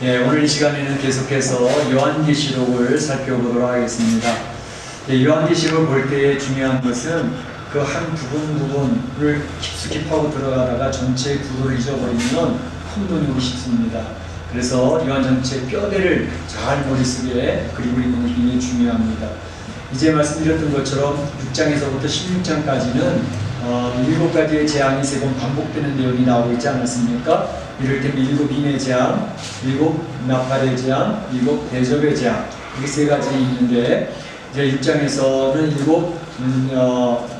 예, 오늘 이 시간에는 계속해서 요한계시록을 살펴보도록 하겠습니다. 예, 요한계시록을 볼 때의 중요한 것은 그 한 부분을 깊숙이 파고 들어가다가 전체 구도를 잊어버리면 혼돈이 오기 쉽습니다. 그래서 요한 전체 뼈대를 잘 머릿속에 그리고 있는 게 굉장히 중요합니다. 이제 말씀드렸던 것처럼 6장에서부터 16장까지는 7가지의 재앙이 3번 반복되는 내용이 나오고 있지 않았습니까? 이를테면 7 임의 재앙, 7 나팔의 재앙, 7 대접의 재앙, 이게 3가지 있는데 이제 6장에서는 7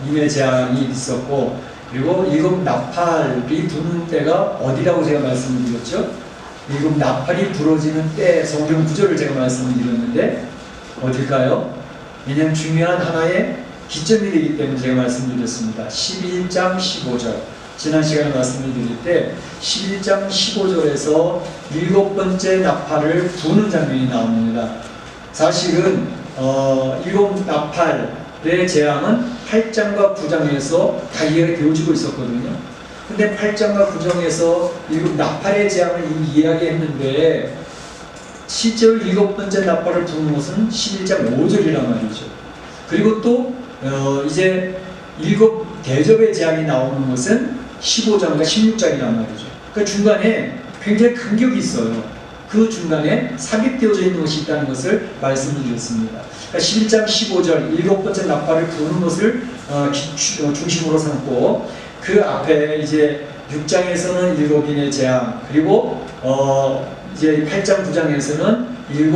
임의 재앙이 있었고, 그리고 7 나팔이 부는 때가 어디라고 제가 말씀을 드렸죠? 7 나팔이 부러지는 때 성경 구절을 제가 말씀을 드렸는데 어딜까요? 왜냐하면 중요한 하나의 기점이 되기 때문에 제가 말씀드렸습니다. 11장 15절. 지난 시간에 말씀을 드릴 때 11장 15절에서 7번째 나팔을 부는 장면이 나옵니다. 사실은 7 나팔의 재앙은 8장과 9장에서 다 이해가 되어지고 있었거든요. 근데 8장과 9장에서 7 나팔의 재앙을 이미 이야기했는데 실제로 7번째 나팔을 부는 것은 11장 5절이란 말이죠. 그리고 또 이제 7 대접의 재앙이 나오는 것은 15장과 16장이란 말이죠. 그 중간에 굉장히 간격이 있어요. 그 중간에 삽입되어져 있는 것이 있다는 것을 말씀을 드렸습니다. 그러니까 11장 15절 7번째 나팔을 부는 것을 중심으로 삼고, 그 앞에 이제 6장에서는 7인의 재앙, 그리고 이제 8장 9장에서는 7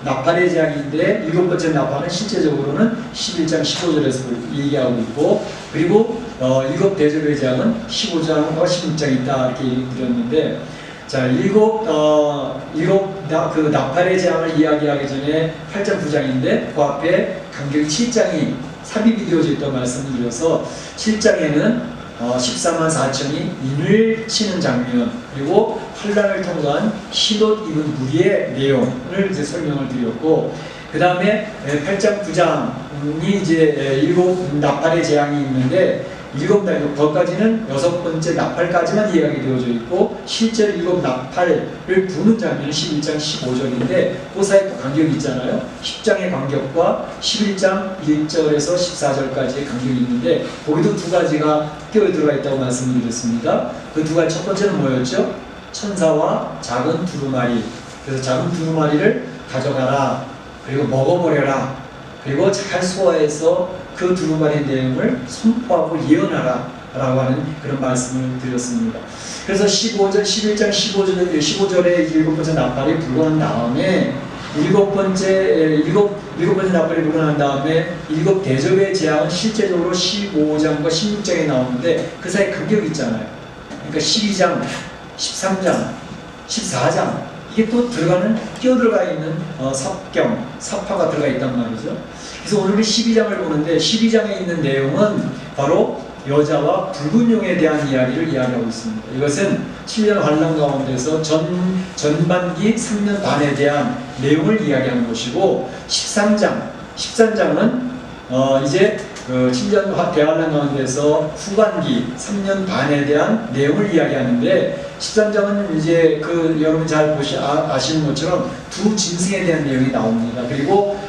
나팔의 재앙인데 7번째 나팔은 실제적으로는 11장 15절에서 얘기하고 있고, 그리고 7 대접의 재앙은 15장과 16장에 있다 이렇게 드렸는데, 자, 7 그 나팔의 재앙을 이야기하기 전에 8장 9장인데 그 앞에 간격이 7장이 삽입이 되어져 있다고 말씀을 드려서 7장에는 14만 4천이 인을 치는 장면, 그리고 환란을 통과한 흰옷 입은 무리의 내용을 이제 설명을 드렸고, 그 다음에 8장 9장이 이제 7 나팔의 재앙이 있는데 7 거기까지는 6번째 나팔까지만 이야기 되어져 있고, 실제로 7 나팔을 부는 장면은 11장 15절인데 그 사이에 또 간격이 있잖아요. 10장의 간격과 11장 1절에서 14절까지의 간격이 있는데 거기도 2가지가 끼어 들어가 있다고 말씀을 드렸습니다. 그 2가지, 첫 번째는 뭐였죠? 천사와 작은 두루마리. 그래서 작은 두루마리를 가져가라, 그리고 먹어버려라, 그리고 잘 소화해서 그 두루마리 내용을 선포하고 예언하라 라고 하는 그런 말씀을 드렸습니다. 그래서 11장 15절에 7번째 나팔이 불어난 다음에 7번째 나팔이 불어난 다음에 7 대접의 재앙은 실제적으로 15장과 16장에 나오는데 그 사이 간격이 있잖아요. 그러니까 12장, 13장, 14장 이게 또 끼어들어가 있는 섭파가 들어가 있단 말이죠. 그래서 오늘 12장을 보는데 12장에 있는 내용은 바로 여자와 붉은 용에 대한 이야기를 이야기하고 있습니다. 이것은 7년 환란 가운데서 전반기 3년 반에 대한 내용을 이야기하는 것이고, 13장은 이제 그 7년 대환란 가운데서 후반기 3년 반에 대한 내용을 이야기하는데, 13장은 이제 그 여러분 잘 아시는 것처럼 2 짐승에 대한 내용이 나옵니다. 그리고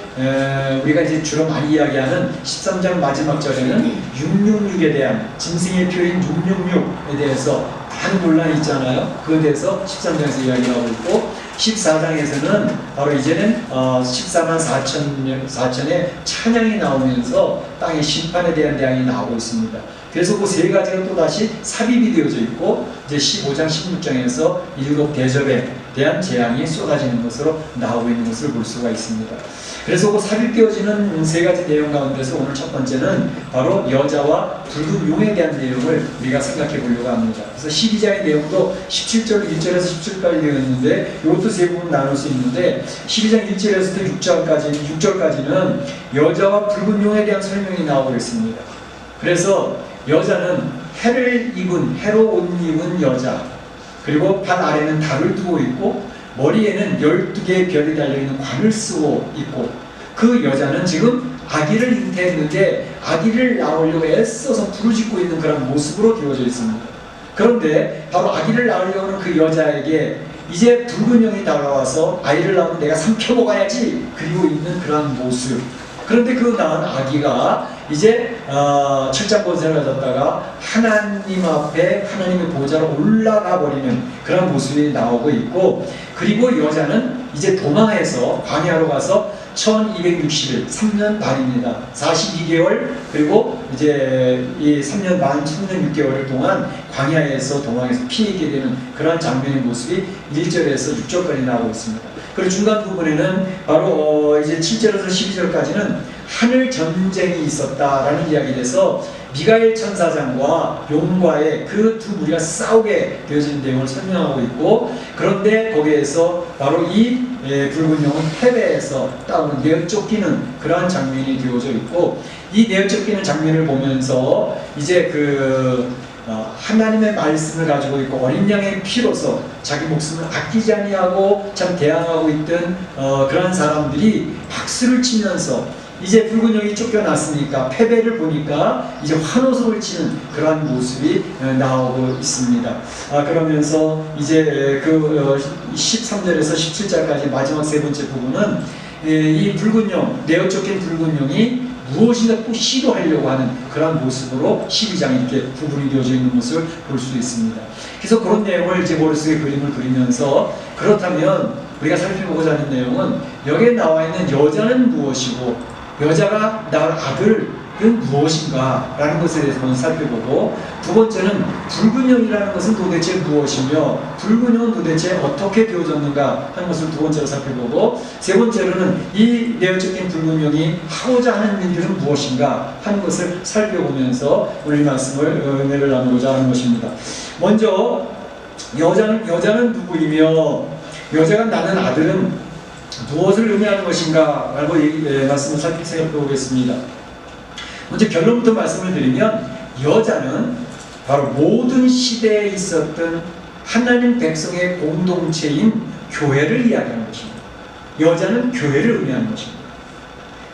우리가 이제 주로 많이 이야기하는 13장 마지막 절에는 666에 대한 짐승의 표인 666에 대해서 많은 논란이 있잖아요. 그에 대해서 13장에서 이야기하고 있고, 14장에서는 바로 이제는 14만 4천의 찬양이 나오면서 땅의 심판에 대한 대항이 나오고 있습니다. 그래서 그 3가지가 또다시 삽입이 되어져 있고, 이제 15장 16장에서 7 대접에 대한 재앙이 쏟아지는 것으로 나오고 있는 것을 볼 수가 있습니다. 그래서 그 삽입되어지는 3가지 내용 가운데서 오늘 첫 번째는 바로 여자와 붉은 용에 대한 내용을 우리가 생각해 보려고 합니다. 그래서 12장의 내용도 17절 1절에서 17절까지 되어 있는데 이것도 3부분 나눌 수 있는데, 12장 1절에서부터 6절까지는 여자와 붉은 용에 대한 설명이 나오고 있습니다. 그래서 여자는 해로 옷 입은 여자, 그리고 발 아래는 달을 두고 있고 머리에는 12개의 별이 달려있는 관을 쓰고 있고, 그 여자는 지금 아기를 잉태했는데 아기를 낳으려고 애써서 부르짖고 있는 그런 모습으로 되어져 있습니다. 그런데 바로 아기를 낳으려고 하는 그 여자에게 이제 붉은 영이 다가와서 아이를 낳으면 내가 삼켜 먹어야지 그리고 있는 그러한 모습. 그런데 그 낳은 아기가 이제 철장 권세를 가졌다가 하나님 앞에 하나님의 보좌로 올라가 버리는 그런 모습이 나오고 있고, 그리고 여자는 이제 도망해서 광야로 가서 1260일 3년 반입니다. 42개월 그리고 이제 이 3년 반 3년 6개월 동안 광야에서 도망해서 피해게 되는 그러한 장면의 모습이 1절에서 6절까지 나오고 있습니다. 그리고 중간 부분에는 바로 이제 7절에서 12절까지는 하늘 전쟁이 있었다라는 이야기에서 미가엘 천사장과 용과의 그 두 무리가 싸우게 되어진 내용을 설명하고 있고, 그런데 거기에서 바로 이 붉은 영은 패배해서 따오는 내어 쫓기는 그러한 장면이 되어져 있고, 이 내어 쫓기는 장면을 보면서 이제 하나님의 말씀을 가지고 있고 어린 양의 피로서 자기 목숨을 아끼지 아니하고 참 대항하고 있던 그러한 사람들이 박수를 치면서 이제 붉은 영이 쫓겨났으니까 패배를 보니까 이제 환호성을 치는 그러한 모습이 나오고 있습니다. 그러면서 이제 13절에서 17절까지 마지막 세 번째 부분은 이 붉은 영, 내어 쫓긴 붉은 영이 무엇인가 꼭 시도하려고 하는 그런 모습으로 12장 이렇게 부분이 되어져 있는 모습을 볼 수 있습니다. 그래서 그런 내용을 이제 머릿속에 그림을 그리면서, 그렇다면 우리가 살펴보고자 하는 내용은 여기에 나와 있는 여자는 무엇이고 여자가 낳을 아들은 무엇인가 라는 것에 대해서 먼저 살펴보고, 두 번째는 붉은 영이라는 것은 도대체 무엇이며 붉은 영은 도대체 어떻게 되어졌는가 하는 것을 두 번째로 살펴보고, 세 번째로는 이 내어 쫓긴 붉은 영이 하고자 하는 일들은 무엇인가 하는 것을 살펴보면서 오늘 말씀을 은혜를 나누고자 하는 것입니다. 먼저 여자는 누구이며 여자가 낳는 아들은 무엇을 의미하는 것인가 라고 말씀을 살펴보겠습니다. 먼저 결론부터 말씀을 드리면, 여자는 바로 모든 시대에 있었던 하나님 백성의 공동체인 교회를 이야기하는 것입니다. 여자는 교회를 의미하는 것입니다.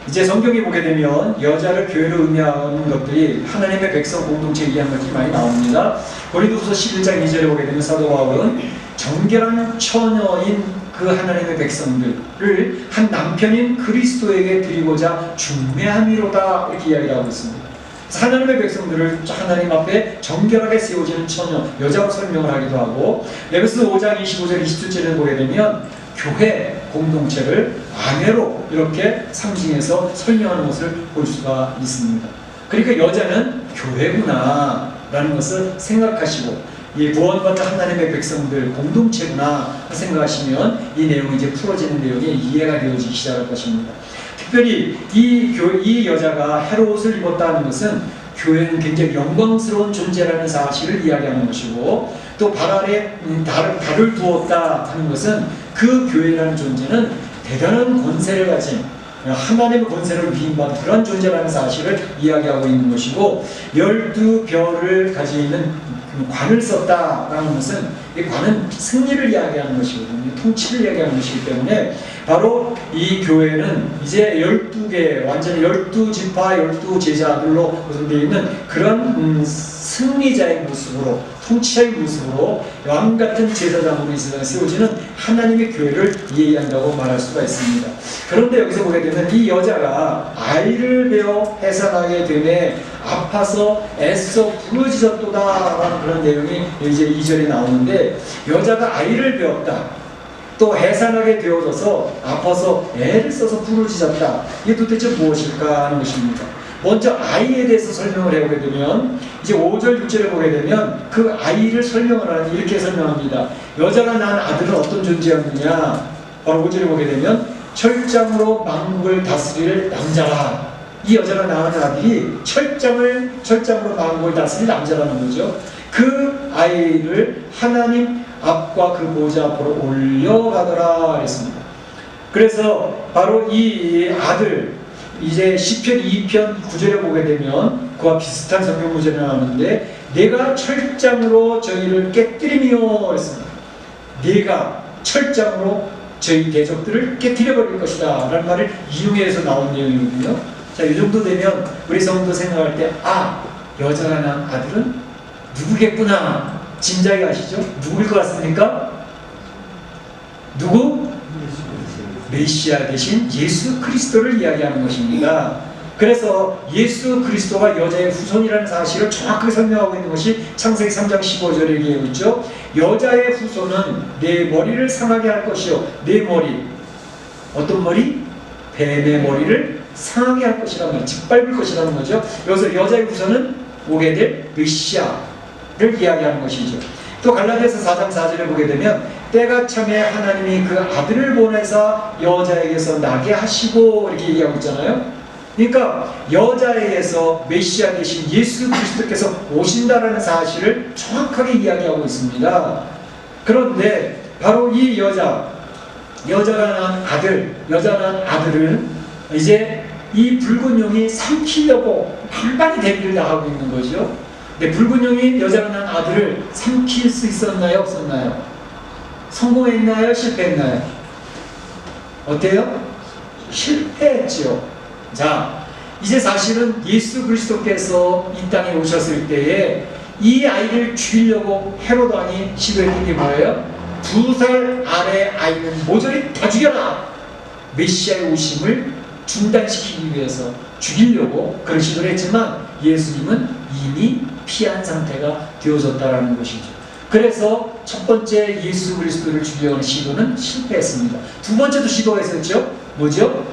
이제 성경에 보게 되면 여자를 교회로 의미하는 것들이 하나님의 백성 공동체에 의한 것들이 많이 나옵니다. 고린도후서 11장 2절에 보게 되면 사도 바울은 정결한 처녀인 그 하나님의 백성들을 한 남편인 그리스도에게 드리고자 중매함이로다 이렇게 이야기를 하고 있습니다. 그래서 하나님의 백성들을 하나님 앞에 정결하게 세워지는 처녀, 여자로 설명을 하기도 하고, 에베소 5장 25절 27절을 보게 되면 교회 공동체를 아내로 이렇게 상징해서 설명하는 것을 볼 수가 있습니다. 그러니까 여자는 교회구나 라는 것을 생각하시고, 이 구원받은 하나님의 백성들 공동체구나 생각하시면 이 내용이 이제 풀어지는 내용이 이해가 되어지기 시작할 것입니다. 특별히 이 여자가 헤롯을 입었다는 것은 교회는 굉장히 영광스러운 존재라는 사실을 이야기하는 것이고, 또 발 아래 달을 두었다 하는 것은 그 교회라는 존재는 대단한 권세를 가진 하나님의 권세를 위임받은 그런 존재라는 사실을 이야기하고 있는 것이고, 12별을 가지고 있는 관을 썼다라는 것은 이 관은 승리를 이야기하는 것이거든요. 통치를 이야기하는 것이기 때문에 바로 이 교회는 이제 12개 완전히 12지파 12제자들로 구성되어 있는 그런 승리자의 모습으로, 통치자의 모습으로 왕같은 제사장으로 이 세상에 세워지는 하나님의 교회를 이해한다고 말할 수가 있습니다. 그런데 여기서 보게 되면 이 여자가 아이를 베어 해산하게 되매 아파서 애써 부르짖었도다 라는 그런 내용이 이제 2절에 나오는데, 여자가 아이를 베었다, 또 해산하게 되어져서 아파서 애를 써서 부르짖었다, 이게 도대체 무엇일까 하는 것입니다. 먼저 아이에 대해서 설명을 해보게 되면 이제 5절 6절에 보게 되면 그 아이를 설명을 하니 이렇게 설명합니다. 여자가 낳은 아들은 어떤 존재였느냐, 바로 5절에 보게 되면 철장으로 만국을 다스릴 남자라. 이 여자가 낳은 아들이 철장으로 만국을 다스릴 남자라는 거죠. 그 아이를 하나님 앞과 그 보좌 앞으로 올려가더라 했습니다. 그래서 바로 이 아들, 이제 시편 2편 9절에 보게 되면 그와 비슷한 성경 구절이 나오는데, 내가 철장으로 저희를 깨뜨리며 했습니다. 내가 철장으로 저희 대적들을 깨뜨려버릴 것이다 라는 말을 이용해서 나온 내용이거든요. 자, 이 정도 되면 우리 성도 생각할 때, 여자가 낳은 아들은 누구겠구나 짐작이 가시죠? 누구일 것 같습니까? 누구? 메시아 되신 예수 그리스도를 이야기하는 것입니다. 그래서 예수 그리스도가 여자의 후손이라는 사실을 정확하게 설명하고 있는 것이 창세기 3장 15절에 얘기하고 있죠. 여자의 후손은 내 머리를 상하게 할 것이요, 내 머리, 어떤 머리? 뱀의 머리를 상하게 할 것이라는 말, 짓밟을 것이라는 거죠. 여기서 여자의 후손은 오게 될 메시아를 이야기하는 것이죠. 또 갈라디아서 4장 4절에 보게 되면 때가 참에 하나님이 그 아들을 보내사 여자에게서 나게 하시고 이렇게 얘기하고 있잖아요. 그러니까 여자에게서 메시아 되신 예수 그리스도께서 오신다라는 사실을 정확하게 이야기하고 있습니다. 그런데 바로 이 여자가 낳은 아들은 이제 이 붉은 용이 삼키려고 만반의 대비를 다 하고 있는 거죠. 근데 붉은 용이 여자가 낳은 아들을 삼킬 수 있었나요? 없었나요? 성공했나요? 실패했나요? 어때요? 실패했죠. 자, 이제 사실은 예수 그리스도께서 이 땅에 오셨을 때에 이 아이를 죽이려고 헤롯 왕이 시도했던 게 뭐예요? 2살 아래 아이는 모조리 다 죽여라! 메시아의 오심을 중단시키기 위해서 죽이려고 그런 시도를 했지만 예수님은 이미 피한 상태가 되어졌다는 것이죠. 그래서 첫 번째 예수 그리스도를 죽이려는 시도는 실패했습니다. 두 번째도 시도했었죠. 뭐죠?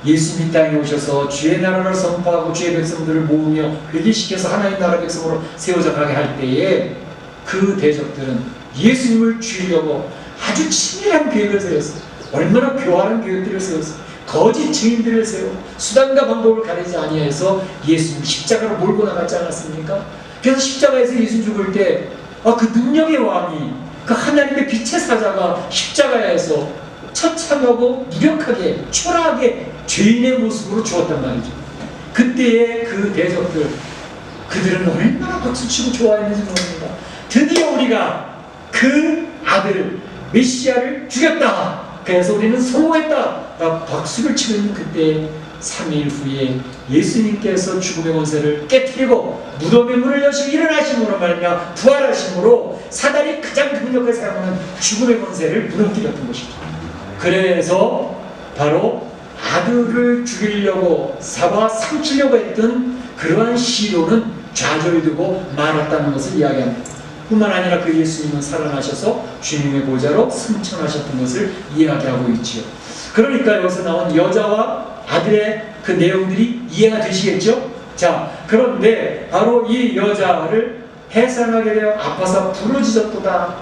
예수님 땅에 오셔서 주의 나라를 선포하고 주의 백성들을 모으며 회개시켜서 하나님 나라 백성으로 세워져 가게 할 때에 그 대적들은 예수님을 죽이려고 아주 치밀한 계획을 세웠어요. 얼마나 교활한 계획들을 세웠어요. 거짓 증인들을 세워 수단과 방법을 가리지 아니해서 예수님 십자가로 몰고 나갔지 않았습니까? 그래서 십자가에서 예수 죽을 때 그 능력의 왕이, 그 하나님의 빛의 사자가 십자가에서 처참하고 무력하게 초라하게 죄인의 모습으로 죽었단 말이죠. 그때의 그 대적들, 그들은 얼마나 박수치고 좋아했는지 모릅니다. 드디어 우리가 그 아들 메시아를 죽였다, 그래서 우리는 성공했다 라고 박수를 치고 있는 그때 3일 후에 예수님께서 죽음의 권세를 깨뜨리고 무덤의 문을 여시고 일어나심으로 말미암아 부활하심으로 사단이 가장 강력하게 사용하는 죽음의 권세를 무너뜨렸던 것이죠. 그래서 바로 아들을 죽이려고 삼키려고 했던 그러한 시도는 좌절되고 말았다는 것을 이야기합니다. 뿐만 아니라 그 예수님은 살아나셔서 주님의 보좌로 승천하셨던 것을 이야기하고 있지요. 그러니까 여기서 나온 여자와 아들의 그 내용들이 이해가 되시겠죠? 자, 그런데 바로 이 여자를 해산하게 되어 아파서 부르짖었도다,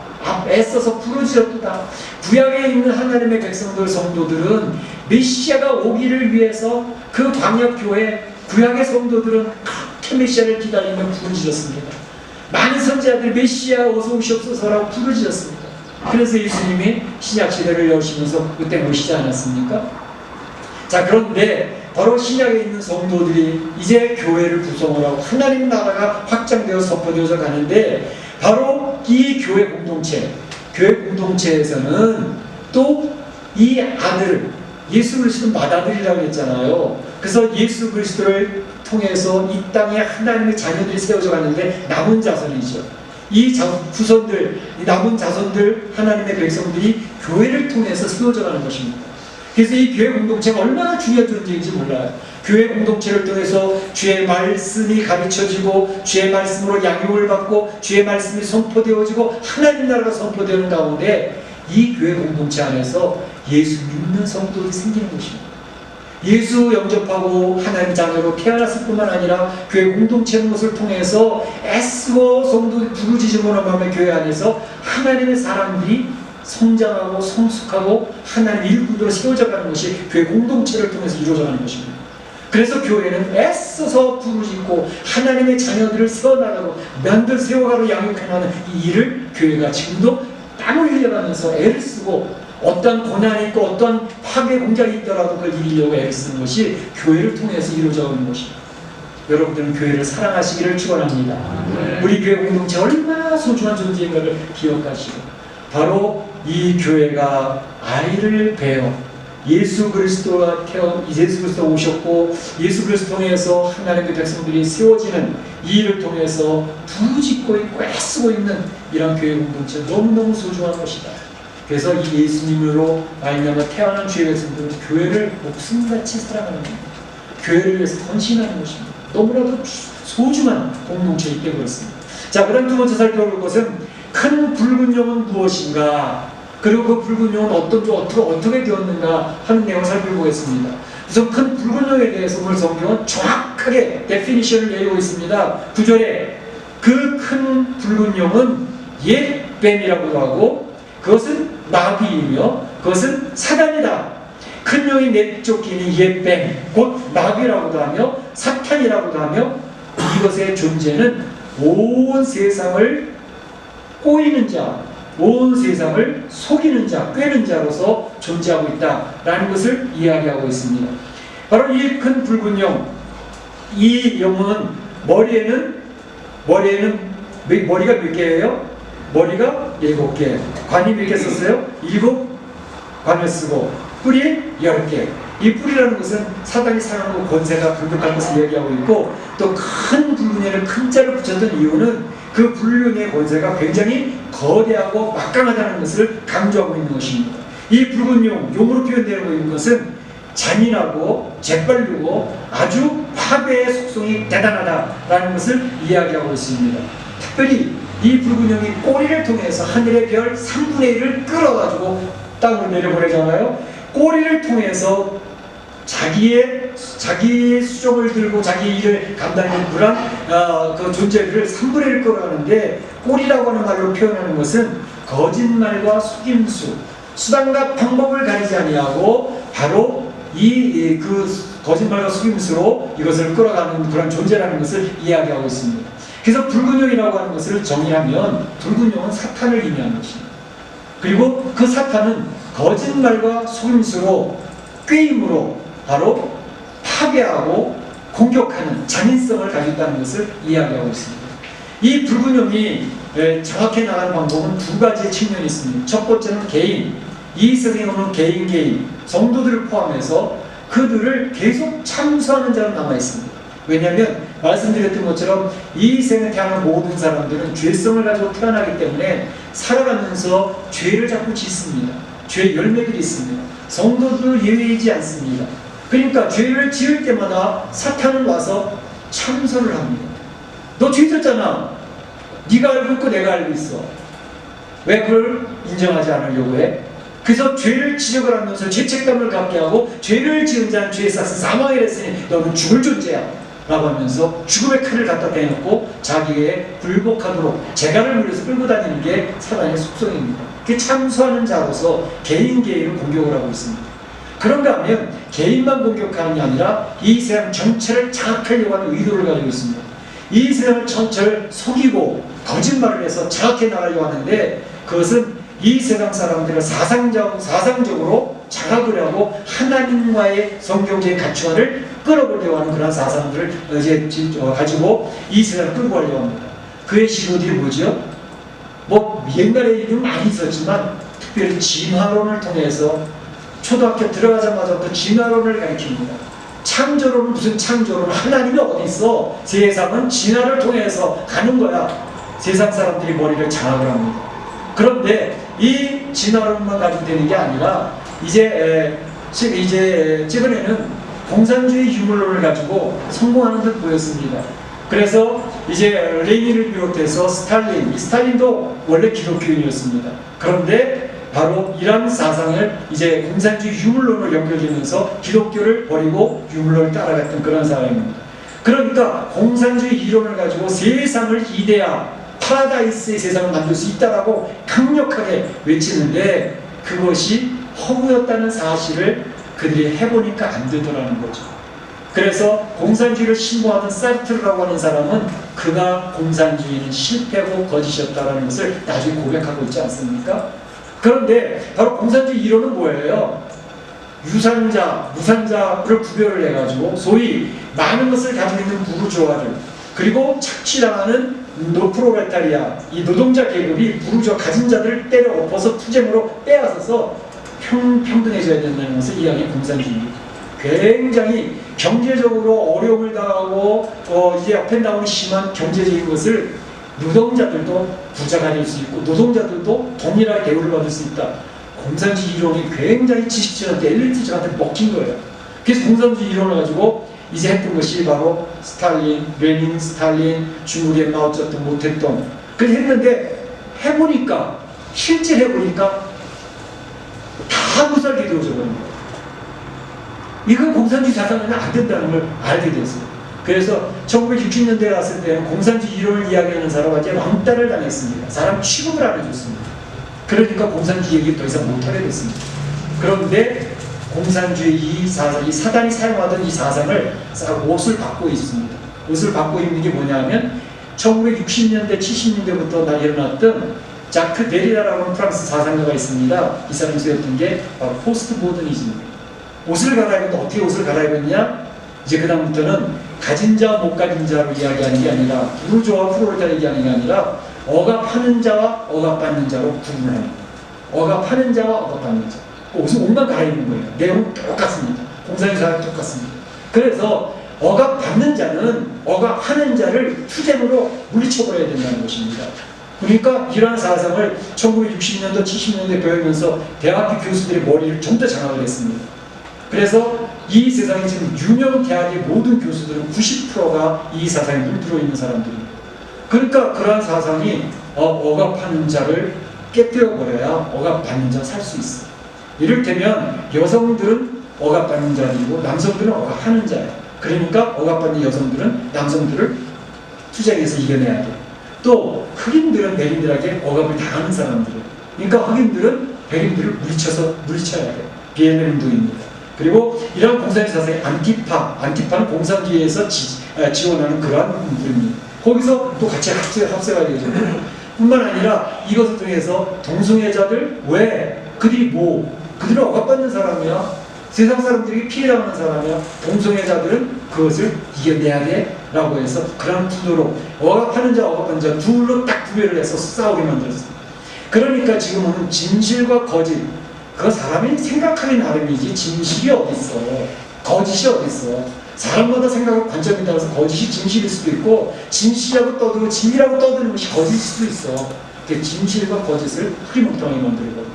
애써서 부르짖었도다. 구약에 있는 하나님의 백성들, 성도들은 메시아가 오기를 위해서 그 광야교회 구약의 성도들은 그렇게 메시아를 기다리며 부르짖었습니다. 많은 선지자들이 메시아 어서 오시옵소서라고 부르짖었습니다. 그래서 예수님이 신약시대를 여시면서 그때 모시지 않았습니까? 자, 그런데 바로 신약에 있는 성도들이 이제 교회를 구성을 하고 하나님 나라가 확장되어 선포되어져 가는데 바로 이 교회 공동체에서는 또 이 아들, 예수 그리스도 맏아들이라고 했잖아요. 그래서 예수 그리스도를 통해서 이 땅에 하나님의 자녀들이 세워져 가는데 남은 자손이죠. 이 후손들, 이 남은 자손들, 하나님의 백성들이 교회를 통해서 세워져 가는 것입니다. 그래서 이 교회 공동체가 얼마나 중요한 존재인지 몰라요. 교회 공동체를 통해서 주의 말씀이 가르쳐지고 주의 말씀으로 양육을 받고 주의 말씀이 선포되어지고 하나님 나라가 선포되는 가운데 이 교회 공동체 안에서 예수 믿는 성도들이 생기는 것입니다. 예수 영접하고 하나님 자녀로 태어났을 뿐만 아니라 교회 공동체의 것을 통해서 애쓰고 성도들이 부르짖음으로 마음의 교회 안에서 하나님의 사람들이 성장하고 성숙하고 하나님 일꾼으로 세워져가는 것이 교회 공동체를 통해서 이루어져가는 것입니다. 그래서 교회는 애써서 부르짖고 하나님의 자녀들을 세워나가고 면들 세워가고 양육해나가는 이 일을 교회가 지금도 땀을 흘려가면서 애를 쓰고 어떤 고난이 있고 어떤 파괴 공작이 있더라도 그걸 이기려고 애를 쓰는 것이 교회를 통해서 이루어져가는 것입니다. 여러분들은 교회를 사랑하시기를 축원합니다. 우리 교회 공동체 얼마나 소중한 존재인가를 기억하시고 바로 이 교회가 아이를 베어 예수 그리스도가 예수 그리스도 오셨고 예수 그리스도 통해서 하나님의 백성들이 세워지는 이 일을 통해서 부르짖고 있고 애쓰고 있는 이런 교회 공동체 너무너무 소중한 것이다. 그래서 이 예수님으로 말미암아 태어난 주의 백성들은 교회를 목숨같이 사랑하는 겁니다. 교회를 위해서 헌신하는 것입니다. 너무나도 소중한 공동체이기 때문에 그렇습니다. 자, 그 다음 두 번째 살펴볼 것은 큰 붉은 용은 무엇인가, 그리고 그 붉은 용은 어떻게 되었는가 하는 내용을 살펴보겠습니다. 우선 큰 붉은 용에 대해서 오늘 성경은 정확하게 데피니션을 내리고 있습니다. 9절에 그 큰 붉은 용은 옛뱀이라고도 하고 그것은 나비이며 그것은 사단이다. 큰 용이 내쫓기는 옛뱀, 곧 나비라고도 하며 사탄이라고도 하며 이것의 존재는 온 세상을 꼬이는 자, 온 세상을 속이는 자, 꿰는 자로서 존재하고 있다라는 것을 이야기하고 있습니다. 바로 이 큰 붉은 용, 이 용은 머리가 몇 개예요? 머리가 7개. 관이 몇 개 썼어요? 7관을 쓰고 뿔이 10개. 이 뿔이라는 것은 사단이 사랑하고 권세가 공격할 것을 얘기하고 있고, 또 큰 붉은 용에 큰 자를 붙였던 이유는 그 붉은 권세가 굉장히 거대하고 막강하다는 것을 강조하고 있는 것입니다. 이 붉은 용으로 표현되고 있는 것은 잔인하고 재빨르고 아주 파괴의 속성이 대단하다라는 것을 이야기하고 있습니다. 특별히 이 붉은 용이 꼬리를 통해서 하늘의 별 3분의 1을 끌어가지고 땅으로 내려보내잖아요. 꼬리를 통해서 자기의 수종을 들고 자기 일을 감당하는 그런 그 존재를 3분의 1 끌어가는데, 꼬리라고 하는 말로 표현하는 것은 거짓말과 속임수, 수단과 방법을 가리지 아니하고 바로 그 거짓말과 속임수로 이것을 끌어가는 그런 존재라는 것을 이야기하고 있습니다. 그래서 붉은 용이라고 하는 것을 정의하면 붉은 용은 사탄을 의미하는 것입니다. 그리고 그 사탄은 거짓말과 속임수로, 꾀임으로 바로 파괴하고 공격하는 잔인성을 가지고 있다는 것을 이야기하고 있습니다. 이 붉은 용이 정확히 나가는 방법은 두 가지의 측면이 있습니다. 첫 번째는 개인, 이 세상에 오는 개인, 성도들을 포함해서 그들을 계속 참수하는 자로 남아 있습니다. 왜냐하면 말씀드렸던 것처럼 이 생에 태어난 모든 사람들은 죄성을 가지고 태어나기 때문에 살아가면서 죄를 자꾸 짓습니다. 죄의 열매들이 있습니다. 성도들은 예외이지 않습니다. 그러니까 죄를 지을 때마다 사탄은 와서 참선을 합니다. 너 죄 졌잖아. 네가 알고 있고 내가 알고 있어. 왜 그걸 인정하지 않으려고 해? 그래서 죄를 지적을 하면서 죄책감을 갖게 하고, 죄를 지은 자는 죄의 삭은 사망에 이랬으니 너는 죽을 존재야 라고 하면서 죽음의 칼을 갖다 대놓고 자기의 굴복하도록 재간을 물려서 끌고 다니는 게 사단의 속성입니다. 그 참수하는 자로서 개인을 공격을 하고 있습니다. 그런가 하면 개인만 공격하는 게 아니라 이 세상 전체를 장악하려고 하는 의도를 가지고 있습니다. 이 세상 전체를 속이고 거짓말을 해서 장악해 나가려고 하는데, 그것은 이 세상 사람들을 사상적으로 장악을 하고 하나님과의 성경적인 가치관을 끌어보려고 하는 그런 사상들을 이제 가지고 이 세상을 끌고 가려고 합니다. 그의 시도들이 뭐죠? 옛날에 이름 많이 있었지만 특별히 진화론을 통해서 초등학교 들어가자마자부터 진화론을 가르칩니다. 창조론은 무슨 창조론? 하나님이 어디 있어? 세상은 진화를 통해서 가는 거야. 세상 사람들이 머리를 장악을 합니다. 그런데 이 진화론만 가지고 되는 게 아니라 이제 최근에는 공산주의 유물론을 가지고 성공하는 듯 보였습니다. 그래서 이제 레닌을 비롯해서 스탈린도 원래 기독교인이었습니다. 그런데 바로 이런 사상을 이제 공산주의 유물론으로 연결되면서 기독교를 버리고 유물론을 따라갔던 그런 사람입니다. 그러니까 공산주의 이론을 가지고 세상을 이데아, 파라다이스의 세상을 만들 수 있다라고 강력하게 외치는데, 그것이 허구였다는 사실을 그들이 해보니까 안 되더라는 거죠. 그래서 공산주의를 신봉하던 사르트르라고 하는 사람은 그가 공산주의는 실패고 거짓이었다라는 것을 나중에 고백하고 있지 않습니까? 그런데 바로 공산주의 이론은 뭐예요? 유산자, 무산자를 구별을 해가지고 소위 많은 것을 가지고 있는 부르주아들, 그리고 착취당하는 프로레타리아, 이 노동자 계급이 부르주아 가진 자들을 때려 엎어서 투쟁으로 빼앗아서 평등해져야 된다는 것을 이야기하는 공산주의. 굉장히 경제적으로 어려움을 당하고 이제 업앤다운이 심한 경제적인 것을 노동자들도 부자가 될 수 있고 노동자들도 동일하게 대우를 받을 수 있다. 공산주의 이론이 굉장히 지식층한테 엘리트층한테 먹힌 거예요. 그래서 공산주의 이론을 가지고 이제 했던 것이 바로 스탈린, 레닌, 스탈린, 중국의 마오쩌둥 못했던 그걸 했는데 해보니까 실제 해보니까 다 무살게 되어져 버린 거예요. 이건 공산주의 사상은 안 된다는 걸 알게 됐어요. 그래서 1960년대에 갔을 때는 공산주의 이론을 이야기하는 사람한테 왕따를 당했습니다. 사람 취급을 안 해줬습니다. 그러니까 공산주의 얘기 더 이상 못하게 됐습니다. 그런데 공산주의 이 사상, 이 사단이 사용하던 이 사상을 옷을 받고 있습니다. 옷을 받고 있는 게 뭐냐면 1960년대, 70년대부터 일어났던 자크 데리다라고 하는 프랑스 사상가가 있습니다. 이 사람이 쓰였던 게 바로 포스트 모더니즘입니다. 옷을 갈아입는데 어떻게 옷을 갈아입었냐? 이제 그 다음부터는 가진 자와 못 가진 자로 이야기하는 게 아니라 부르주아와 프롤레타리아 얘기하는 게 아니라 억압하는 자와 억압받는 자로 구분을 합니다. 억압하는 자와 억압받는 자. 옷은 옷만 갈아입는 거예요. 내용은 똑같습니다. 공산주의사랑 똑같습니다. 그래서 억압받는 자는 억압하는 자를 투쟁으로 물리쳐버려야 된다는 것입니다. 그러니까 이러한 사상을 1960년도, 70년대 배우면서 대학교 교수들의 머리를 전부 다 장악을 했습니다. 그래서 이 세상에 지금 유명 대학의 모든 교수들은 90%가 이 사상에 물들어 있는 사람들입니다. 그러니까 그러한 사상이 억압하는 자를 깨뜨려버려야 억압받는 자 살 수 있어요. 이를테면 여성들은 억압받는 자이고 남성들은 억압하는 자예요. 그러니까 억압받는 여성들은 남성들을 투쟁해서 이겨내야 돼요. 또 흑인들은 백인들에게 억압을 당하는 사람들이에요. 그러니까 흑인들은 백인들을 물리쳐야 돼요. BLM 운동입니다. 그리고 이러한 공산주의 사상의 안티파는 공산주의에서 지원하는 그러한 분들입니다. 거기서 또 같이 합세가 되죠. 뿐만 아니라 이것을 통해서 동성애자들 왜 그들은 억압받는 사람이야. 세상 사람들이 피해당하는 사람이야. 동성애자들은 그것을 이겨내야 돼 라고 해서 그런 구도로 억압하는 자, 억압받는 자 둘로 딱 구별을 해서 싸우게 만들었습니다. 그러니까 지금은 진실과 거짓, 그 사람이 생각하기 나름이지 진실이 어딨어, 거짓이 어딨어. 사람마다 생각과 관점에 따라서 거짓이 진실일 수도 있고 진실이라고 떠들고 진리라고 떠드는 것이 거짓일 수도 있어. 진실과 거짓을 흐리멍텅하게 만들거든요.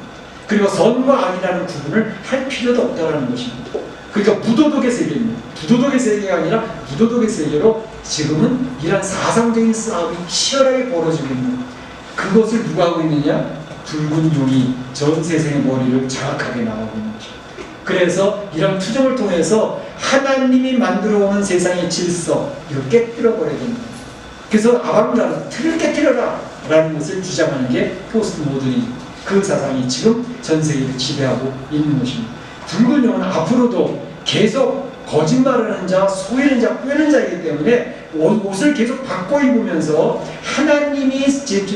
그리고 선과 악이라는 구분을 할 필요도 없다는 것입니다. 그러니까 무도덕의 세계입니다. 부도덕의 세계가 아니라 무도덕의 세계로 지금은 이러한 사상적인 싸움이 치열하게 벌어지고 있는 그것을 누가 하고 있느냐? 붉은 용이 전 세상의 머리를 장악하게 나가고 있는 것입니다. 그래서 이런 투쟁을 통해서 하나님이 만들어오는 세상의 질서 이걸 깨뜨려버려야 됩니다. 그래서 아방가르드 틀을 깨뜨려라 라는 것을 주장하는 게 포스트 모더니즘 그 사상이 지금 전 세계를 지배하고 있는 것입니다. 붉은 용은 앞으로도 계속 거짓말하는 자, 속이는 자, 꿰는 자이기 때문에 옷을 계속 바꿔 입으면서 하나님이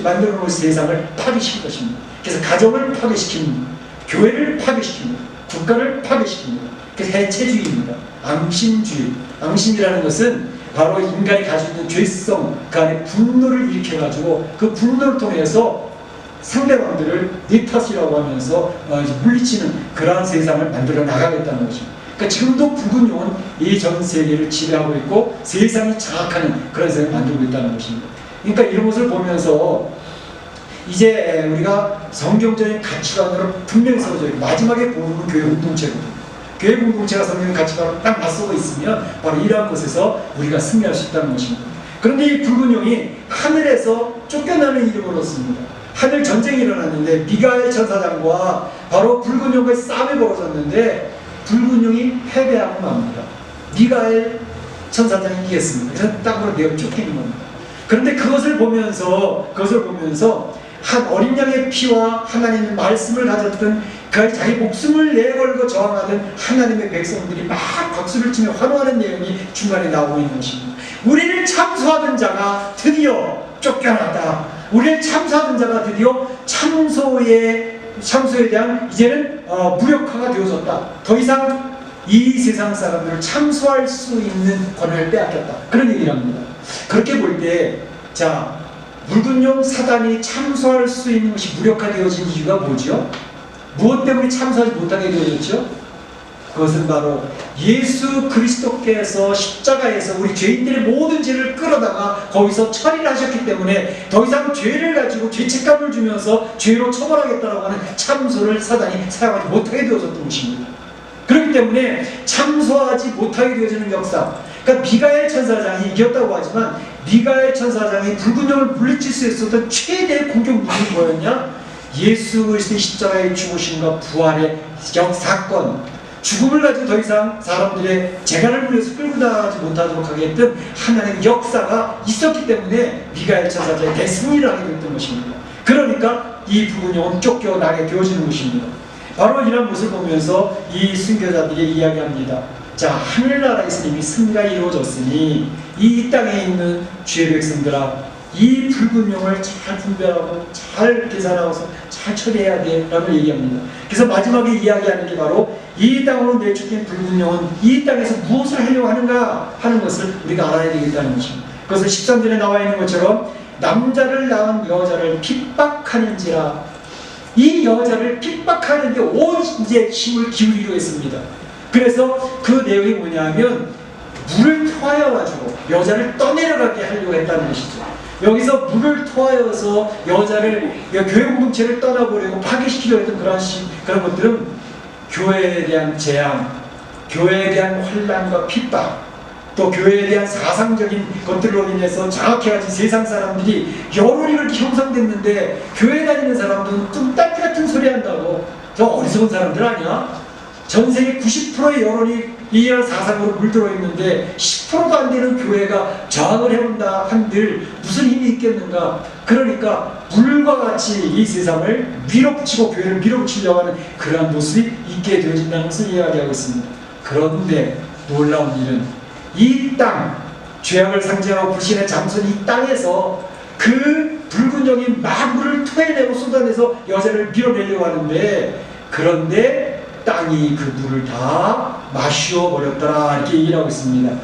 만들어 놓은 세상을 파괴시킬 것입니다. 그래서 가정을 파괴시킵니다. 교회를 파괴시킵니다. 국가를 파괴시킵니다. 그래서 해체주의입니다. 앙심주의. 앙심이라는 것은 바로 인간이 가지고 있는 죄성, 그 안에 분노를 일으켜가지고 그 분노를 통해서 상대방들을 네 탓이라고 하면서 물리치는 그러한 세상을 만들어 나가겠다는 것입니다. 그러니까 지금도 붉은 용은 이 전 세계를 지배하고 있고 세상이 장악하는 그런 세상을 만들고 있다는 것입니다. 그러니까 이런 것을 보면서 이제 우리가 성경적인 가치관으로 분명히 서져 있고 마지막에 보는 교회 공동체거든요. 교회 공동체가 성경 가치관으로 딱 맞서고 있으면 바로 이러한 것에서 우리가 승리할 수 있다는 것입니다. 그런데 이 붉은 용이 하늘에서 쫓겨나는 이름을 얻습니다. 하늘 전쟁이 일어났는데 미가엘 천사장과 바로 붉은 용과의 싸움이 벌어졌는데 붉은 용이 패배하고 맙니다. 미가엘 천사장이 이겼습니다. 그래서 땅으로 내어 쫓기는 겁니다. 그런데 그것을 보면서 한 어린 양의 피와 하나님의 말씀을 가졌던 그 자기 목숨을 내걸고 저항하던 하나님의 백성들이 막 박수를 치며 환호하는 내용이 중간에 나오고 있는 것입니다. 우리를 참소하던 자가 드디어 쫓겨났다. 우리를 참소하던 자가 드디어 참소에 대한 이제는 무력화가 되어졌다. 더 이상 이 세상 사람들을 참소할 수 있는 권한을 빼앗겼다. 그런 얘기를 합니다. 그렇게 볼 때 붉은 용 사단이 참소할 수 있는 것이 무력화되어진 이유가 뭐죠? 무엇 때문에 참소하지 못하게 되어졌죠? 그것은 바로 예수 그리스도께서 십자가에서 우리 죄인들의 모든 죄를 끌어다가 거기서 처리를 하셨기 때문에 더 이상 죄를 가지고 죄책감을 주면서 죄로 처벌하겠다라고 하는 참소를 사단이 사용하지 못하게 되어졌던 것입니다. 그렇기 때문에 참소하지 못하게 되어지는 역사, 그러니까 미가엘 천사장이 이겼다고 하지만 미가엘 천사장이 붉은 영을 물리칠 수 있었던 최대의 공격물이 뭐였냐? 예수 그리스도의 십자가의 죽으심과 부활의 역사건, 죽음을 가지고 더 이상 사람들의 재간을 물려서 끌고 나가지 못하도록 하게 했던 하나님의 역사가 있었기 때문에 미가엘 천사장이 대승리를 하게 됐던 것입니다. 그러니까 이 붉은 영은 쫓겨나게 되어지는 것입니다. 바로 이런 모습을 보면서 이 순교자들이 이야기합니다. 자, 하늘나라에서 이미 승리가 이루어졌으니 이 땅에 있는 주의 백성들아, 이 붉은 용을 잘 분별하고 잘 계산하고서 잘 처리해야 돼 라고 얘기합니다. 그래서 마지막에 이야기하는 게 바로 이 땅으로 내쫓긴 붉은 용은 이 땅에서 무엇을 하려고 하는가 하는 것을 우리가 알아야 되겠다는 것입니다. 그래서 13절에 나와 있는 것처럼 남자를 낳은 여자를 핍박하는지라, 이 여자를 핍박하는데 온 이제 힘을 기울이려 했습니다. 그래서 그 내용이 뭐냐면 물을 토하여가지고 여자를 떠내려가게 하려고 했다는 것이죠. 여기서 물을 토하여서 여자를 교회 공동체를 떠나보려고 파괴시키려고 했던 그런 것들은 교회에 대한 재앙, 교회에 대한 혼란과 핍박, 또 교회에 대한 사상적인 것들로 인해서 장악해가지고 세상 사람들이 여론이 그렇게 형성됐는데 교회 다니는 사람들은 뚱딴지 같은 소리 한다고. 저 어리석은 사람들 아니야? 전 세계 90%의 여론이 이런 사상으로 물들어 있는데 10%도 안 되는 교회가 저항을 해본다 한들 무슨 힘이 있겠는가? 그러니까 물과 같이 이 세상을 밀어붙이고 교회를 밀어붙이려고 하는 그러한 모습이 있게 되어진다는 것을 이야기하고 있습니다. 그런데 놀라운 일은 이 땅, 죄악을 상징하고 불신의 잠선 이 땅에서 그 붉은 영이 막 물을 토해내고 쏟아내서 여자를 밀어내려고 하는데, 그런데 땅이 그 물을 다 마시어 버렸더라 이렇게 얘기를 하고 있습니다.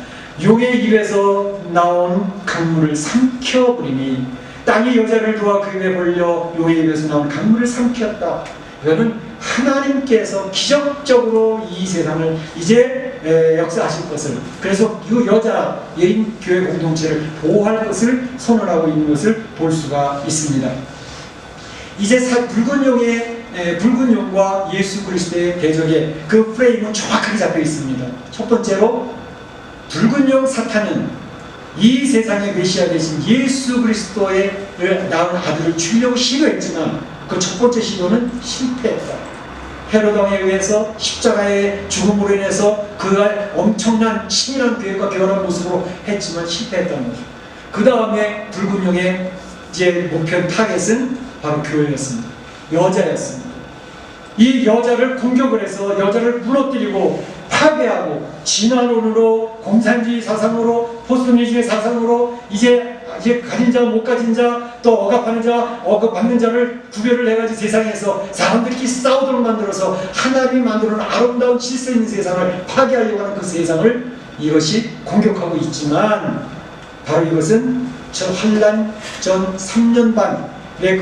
용의 입에서 나온 강물을 삼켜버리니 땅이 여자를 도와 그 입에 벌려 용의 입에서 나온 강물을 삼켰다. 이거는 하나님께서 기적적으로 이 세상을 이제 역사하실 것을, 그래서 이 여자 여인 교회 공동체를 보호할 것을 선언하고 있는 것을 볼 수가 있습니다. 이제 붉은 용과 예수 그리스도의 대적의 그 프레임은 정확하게 잡혀 있습니다. 첫 번째로 붉은 용 사탄은 이 세상의 메시아 되신 예수 그리스도의 낳은 아들을 주려고 시도했지만 그 첫 번째 시도는 실패했다. 헤롯 왕에 의해서 십자가의 죽음으로 인해서 그가 엄청난 신이란 계획과 결혼한 모습으로 했지만 실패했다는 거죠. 그 다음에 붉은 용의 이제 목표 타겟은 바로 교회였습니다. 여자였습니다. 이 여자를 공격을 해서 여자를 무너뜨리고 파괴하고 진화론으로, 공산주의 사상으로, 포스트미주의 사상으로 이제 가진 자, 못 가진 자, 또 억압하는 자, 억압받는 자를 구별을 해가지고 세상에서 사람들끼리 싸우도록 만들어서 하나님이 만들어놓은 아름다운 질서 있는 세상을 파괴하려고 하는 그 세상을 이것이 공격하고 있지만, 바로 이것은 저 환란 전 3년 반의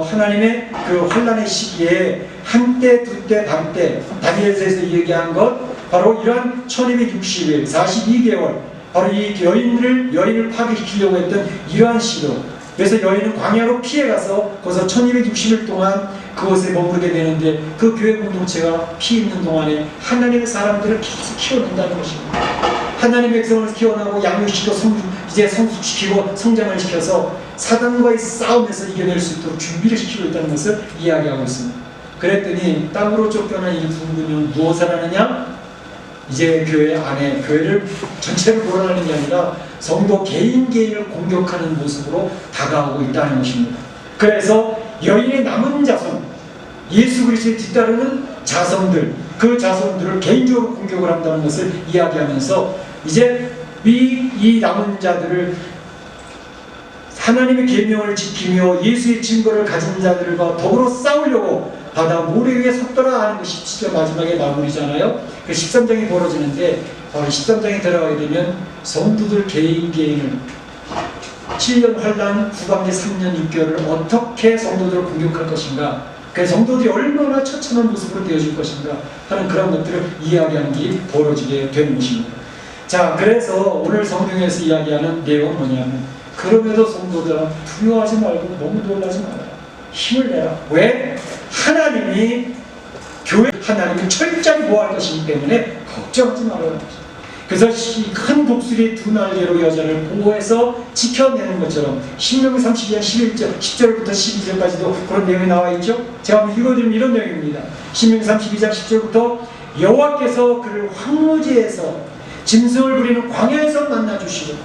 하나님의 그 환란의 시기에 한때, 두때, 반때, 다니엘서에서 얘기한 것, 바로 이러한 1260일, 42개월, 바로 이 여인을 파괴시키려고 했던 이러한 시도. 그래서 여인은 광야로 피해가서 거기서 1260일 동안 그곳에 머무르게 되는데, 그 교회 공동체가 피 있는 동안에 하나님의 사람들을 계속 키워낸다는 것입니다. 하나님의 백성을 키워나고 양육시키고 이제 성숙시키고 성장을 시켜서 사단과의 싸움에서 이겨낼 수 있도록 준비를 시키고 있다는 것을 이야기하고 있습니다. 그랬더니 땅으로 쫓겨난 이 붉은 용은 무엇을 하느냐? 이제 교회 안에, 교회를 전체를 몰아내는 게 아니라 성도 개인을 공격하는 모습으로 다가오고 있다는 것입니다. 그래서 여인의 남은 자손, 예수 그리스도에 뒤따르는 자손들, 그 자손들을 개인적으로 공격을 한다는 것을 이야기하면서 이제 이 남은 자들을 하나님의 계명을 지키며 예수의 증거를 가진 자들과 더불어 싸우려고 바다 모래 위에 섰더라 하는 것이 17절 마지막에 마무리잖아요. 그 13장이 벌어지는데, 바로 13장에 들어가게 되면 성도들 개인을 7년 환란 후반기 3년 6개월을 어떻게 성도들을 공격할 것인가, 그 성도들이 얼마나 처참한 모습으로 되어질 것인가 하는 그런 것들을 이야기하는 일이 벌어지게 되는 것입니다. 자, 그래서 오늘 성경에서 이야기하는 내용은 뭐냐면, 그럼에도 성도들아 두려워하지 말고 너무 놀라지 마라. 힘을 내라. 왜? 하나님이 교회 하나님이 철저히 보호할 것이기 때문에 걱정하지 말아라. 그래서 큰 독수리 두 날개로 여자를 보호해서 지켜내는 것처럼 신명기 32장 11절 10절부터 12절까지도 그런 내용이 나와 있죠. 제가 한번 읽어드리면 이런 내용입니다. 신명기 32장 10절부터 여호와께서 그를 황무지에서 짐승을 부리는 광야에서 만나주시고,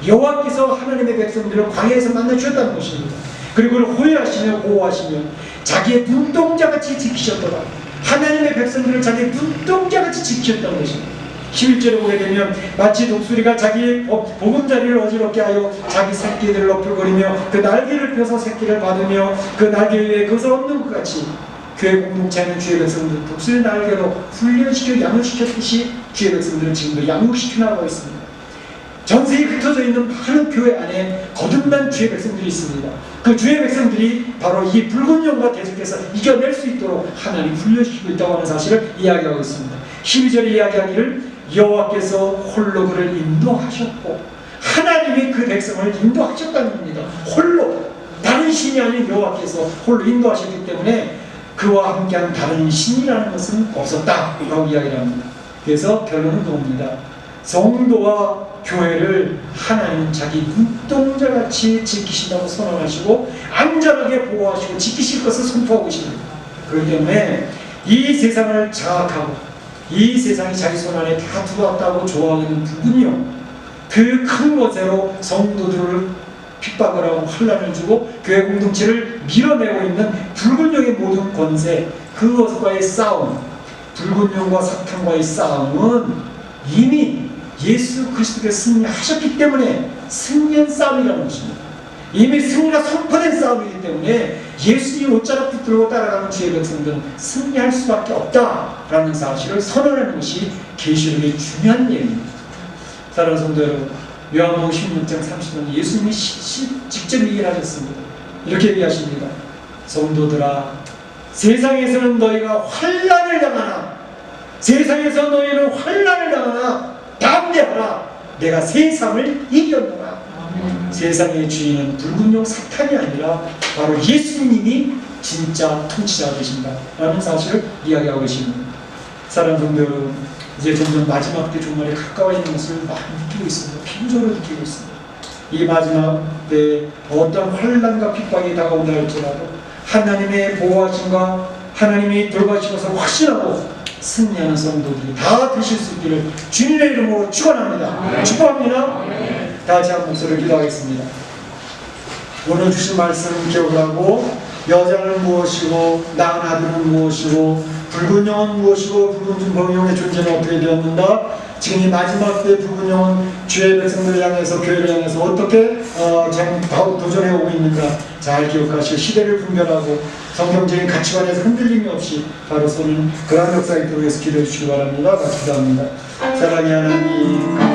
여호와께서 하나님의 백성들을 광야에서 만나주셨다는 것입니다. 그리고 그를 호위하시며 보호하시며 자기의 눈동자같이 지키셨더라. 하나님의 백성들을 자기의 눈동자같이 지키셨다는 것입니다. 11절에 보게 되면 마치 독수리가 자기 보금자리를 어지럽게 하여 자기 새끼들을 너풀거리며 그 날개를 펴서 새끼를 받으며 그 날개 위에 그것을 얻는 것 같이 교회 공동체는 주의 백성들 독수리 날개로 훈련시켜 양육시켰듯이 주의 백성들은 지금도 양육시켜 나가고 있습니다. 전 세계에 흩어져 있는 많은 교회 안에 거듭난 주의 백성들이 있습니다. 그 주의 백성들이 바로 이 붉은 용과 계속해서 이겨낼 수 있도록 하나님 훈련시키고 있다고 하는 사실을 이야기하고 있습니다. 12절에 이야기하기를 여호와께서 홀로 그를 인도하셨고, 하나님이 그 백성을 인도하셨다는 겁니다. 홀로, 다른 신이 아닌 여호와께서 홀로 인도하셨기 때문에 그와 함께한 다른 신이라는 것은 없었다라고 이야기를 합니다. 그래서 결론은 그겁니다. 성도와 교회를 하나님은 자기 눈동자같이 지키신다고 선언하시고 안전하게 보호하시고 지키실 것을 선포하고 계십니다. 그렇기 때문에 이 세상을 장악하고 이 세상이 자기 손안에 다 들어왔다고 좋아하는 붉은요, 그 큰 것으로 성도들을 핍박을 하고 환난을 주고 교회 공동체를 밀어내고 있는 붉은 용의 모든 권세, 그것과의 싸움, 붉은 용과 사탄과의 싸움은 이미 예수 그리스도께서 승리하셨기 때문에 승리한 싸움이라는 것입니다. 이미 승리가 선포된 싸움이기 때문에 예수님 옷자락 붙들고 따라가는 주의 백성들은 승리할 수밖에 없다라는 사실을 선언하는 것이 계시록의 중요한 내용입니다. 사랑하는 성도 여러분, 요한복음 16장 30절 예수님이 직접 얘기를 하셨습니다. 이렇게 얘기하십니다. 성도들아, 세상에서는 너희가 환난을 당하나, 세상에서 너희는 환난을 당하나 담대하라. 내가 세상을 이겼노라. 세상의 주인은 붉은 용 사탄이 아니라 바로 예수님이 진짜 통치자가 되신다 라는 사실을 이야기하고 계십니다. 사랑하는 성도 여러분, 이제 점점 마지막 때 종말에 가까워 있는 것을 많이 느끼고 있습니다. 피부적으로 느끼고 있습니다. 이 마지막 때 어떤 환난과 핍박이 다가온다 할지라도 하나님의 보호하심과 하나님이 돌봐주신 것을 확신하고 승리하는 성도들이 다 되실 수 있기를 주님의 이름으로 축원합니다. 축복합니다. 다 같이 한 목소리를 기도하겠습니다. 오늘 주신 말씀 기억을 하고, 여자는 무엇이고 낳은 아들은 무엇이고 붉은 용은 무엇이고 붉은 용의 존재는 어떻게 되었는가, 지금 이 마지막 때 붉은 용은 주의 백성들을 향해서 교회를 향해서 어떻게 도전해 오고 있는가 잘 기억하시고 시대를 분별하고 성경적인 가치관에서 흔들림이 없이 바로 서는 그러한 역사에 들어서 기도해 주시기 바랍니다. 같이 기도합니다. 사랑의 하나님,